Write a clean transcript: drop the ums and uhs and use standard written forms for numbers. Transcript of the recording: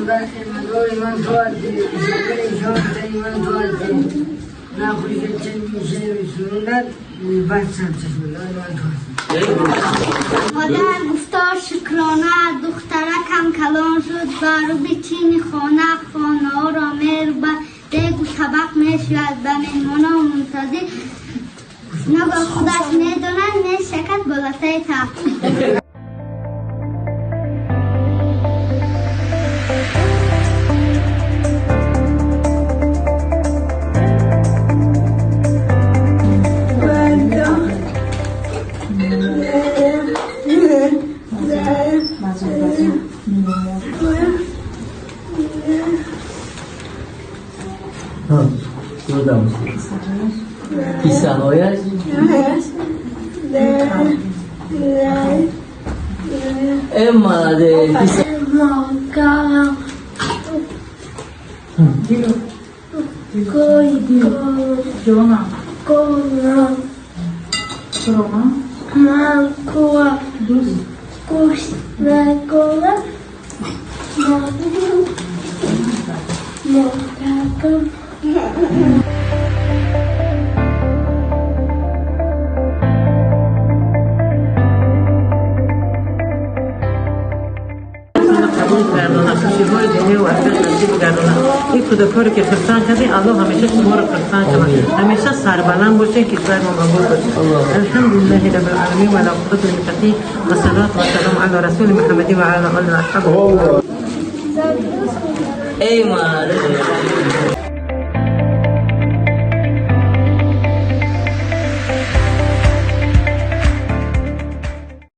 مدار من توادی شکر شانسی من توادی نخوشی چندی شیر سرونت بچم چشمالله من توادی مادر گفتار شکرانه دخترکم کلان شد برو بچینی خانه ها را میرو دیگو طبق میشود به مهمان ها منتظر نگاه خودش میدونن میشکد بالاتای تخت Kisah hoyas? Emma de kisah. این کاری که خرسان کردی الله همیشه شما رو خرسان کنه همیشه سربلند باشه که کار ما قبول باشه الحمدلله رب العالمین و علی عاقبة المتقین و صلوات و سلام علی رسول محمد و علی آله و اصحابه. Emma de